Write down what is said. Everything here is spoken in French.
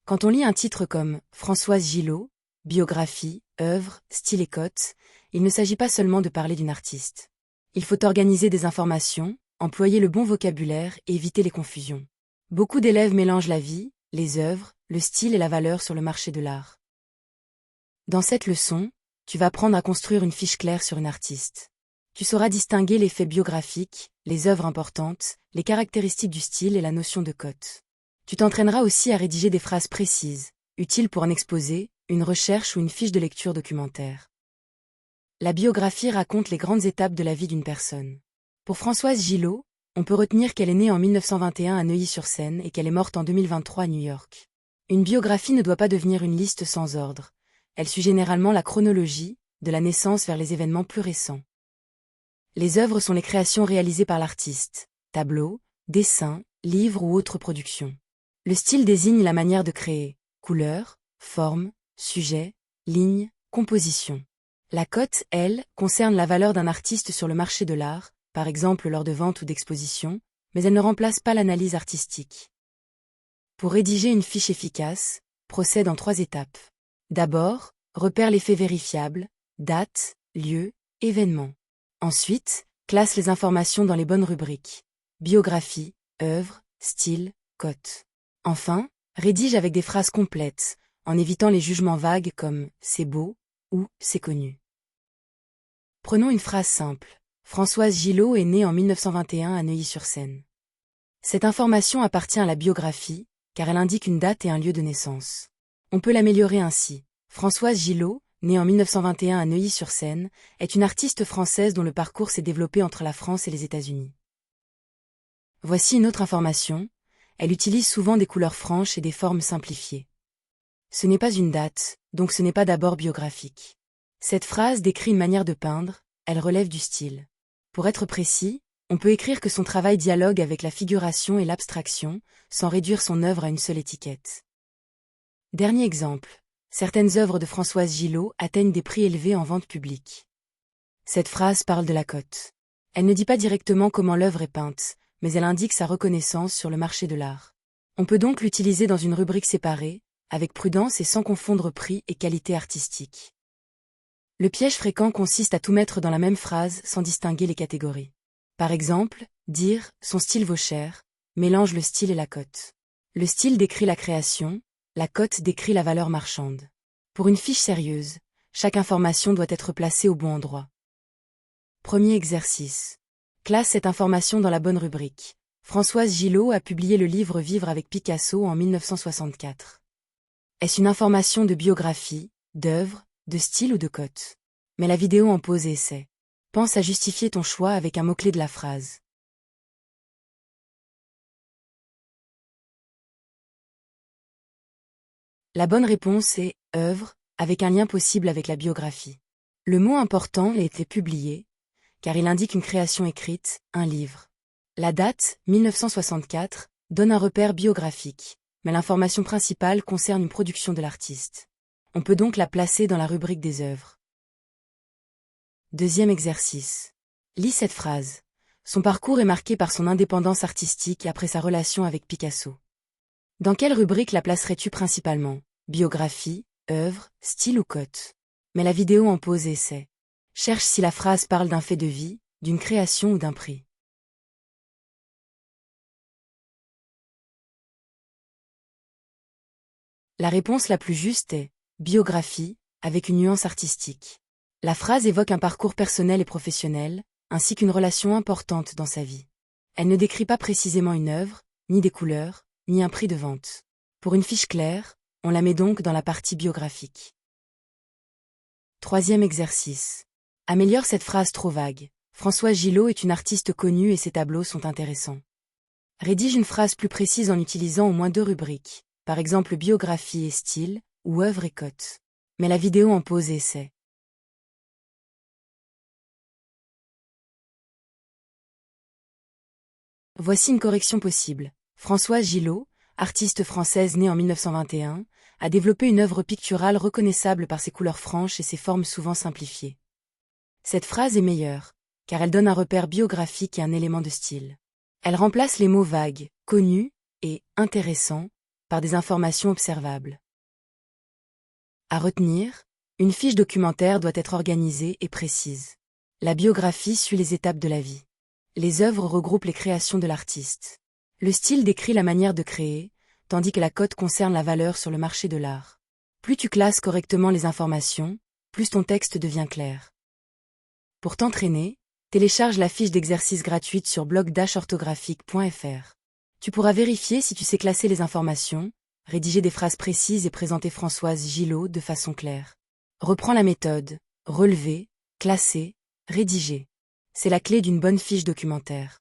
Quand on lit un titre comme « Françoise Gillot », biographie, œuvre, style et cote, il ne s'agit pas seulement de parler d'une artiste. Il faut organiser des informations, employer le bon vocabulaire et éviter les confusions. Beaucoup d'élèves mélangent la vie, les œuvres, le style et la valeur sur le marché de l'art. Dans cette leçon, tu vas apprendre à construire une fiche claire sur une artiste. Tu sauras distinguer les faits biographiques, les œuvres importantes, les caractéristiques du style et la notion de cote. Tu t'entraîneras aussi à rédiger des phrases précises, utiles pour un exposé, une recherche ou une fiche de lecture documentaire. La biographie raconte les grandes étapes de la vie d'une personne. Pour Françoise Gillot, on peut retenir qu'elle est née en 1921 à Neuilly-sur-Seine et qu'elle est morte en 2023 à New York. Une biographie ne doit pas devenir une liste sans ordre. Elle suit généralement la chronologie, de la naissance vers les événements plus récents. Les œuvres sont les créations réalisées par l'artiste, tableaux, dessins, livres ou autres productions. Le style désigne la manière de créer, couleurs, formes, sujets, lignes, composition. La cote, elle, concerne la valeur d'un artiste sur le marché de l'art, par exemple lors de ventes ou d'expositions, mais elle ne remplace pas l'analyse artistique. Pour rédiger une fiche efficace, procède en 3 étapes. D'abord, repère les faits vérifiables, date, lieu, événement. Ensuite, classe les informations dans les bonnes rubriques. Biographie, œuvre, style, cote. Enfin, rédige avec des phrases complètes, en évitant les jugements vagues comme « c'est beau » ou « c'est connu ». Prenons une phrase simple. Françoise Gillot est née en 1921 à Neuilly-sur-Seine. Cette information appartient à la biographie, car elle indique une date et un lieu de naissance. On peut l'améliorer ainsi. Françoise Gillot, née en 1921 à Neuilly-sur-Seine, est une artiste française dont le parcours s'est développé entre la France et les États-Unis. Voici une autre information. Elle utilise souvent des couleurs franches et des formes simplifiées. Ce n'est pas une date, donc ce n'est pas d'abord biographique. Cette phrase décrit une manière de peindre, elle relève du style. Pour être précis, on peut écrire que son travail dialogue avec la figuration et l'abstraction, sans réduire son œuvre à une seule étiquette. Dernier exemple. Certaines œuvres de Françoise Gillot atteignent des prix élevés en vente publique. Cette phrase parle de la cote. Elle ne dit pas directement comment l'œuvre est peinte, mais elle indique sa reconnaissance sur le marché de l'art. On peut donc l'utiliser dans une rubrique séparée, avec prudence et sans confondre prix et qualité artistique. Le piège fréquent consiste à tout mettre dans la même phrase sans distinguer les catégories. Par exemple, dire « son style vaut cher » mélange le style et la cote. Le style décrit la création, la cote décrit la valeur marchande. Pour une fiche sérieuse, chaque information doit être placée au bon endroit. Premier exercice. Classe cette information dans la bonne rubrique. Françoise Gillot a publié le livre Vivre avec Picasso en 1964. Est-ce une information de biographie, d'œuvre, de style ou de cote? Mais la vidéo en pause et essai. Pense à justifier ton choix avec un mot-clé de la phrase. La bonne réponse est « œuvre » avec un lien possible avec la biographie. Le mot important est « publié » car il indique une création écrite, un livre. La date, 1964, donne un repère biographique, mais l'information principale concerne une production de l'artiste. On peut donc la placer dans la rubrique des œuvres. Deuxième exercice. Lis cette phrase. Son parcours est marqué par son indépendance artistique après sa relation avec Picasso. Dans quelle rubrique la placerais-tu principalement? Biographie, œuvre, style ou cote? Mais la vidéo en pause et essai. Cherche si la phrase parle d'un fait de vie, d'une création ou d'un prix. La réponse la plus juste est « biographie » avec une nuance artistique. La phrase évoque un parcours personnel et professionnel, ainsi qu'une relation importante dans sa vie. Elle ne décrit pas précisément une œuvre, ni des couleurs, ni un prix de vente. Pour une fiche claire, on la met donc dans la partie biographique. Troisième exercice. Améliore cette phrase trop vague. Françoise Gillot est une artiste connue et ses tableaux sont intéressants. Rédige une phrase plus précise en utilisant au moins 2 rubriques, par exemple biographie et style, ou œuvre et cote. Mais la vidéo en pause et essai. Voici une correction possible. Françoise Gillot, artiste française née en 1921, a développé une œuvre picturale reconnaissable par ses couleurs franches et ses formes souvent simplifiées. Cette phrase est meilleure, car elle donne un repère biographique et un élément de style. Elle remplace les mots vagues, connu et intéressant par des informations observables. À retenir, une fiche documentaire doit être organisée et précise. La biographie suit les étapes de la vie. Les œuvres regroupent les créations de l'artiste. Le style décrit la manière de créer, tandis que la cote concerne la valeur sur le marché de l'art. Plus tu classes correctement les informations, plus ton texte devient clair. Pour t'entraîner, télécharge la fiche d'exercice gratuite sur blog-orthographique.fr. Tu pourras vérifier si tu sais classer les informations, rédiger des phrases précises et présenter Françoise Gillot de façon claire. Reprends la méthode, relever, classer, rédiger. C'est la clé d'une bonne fiche documentaire.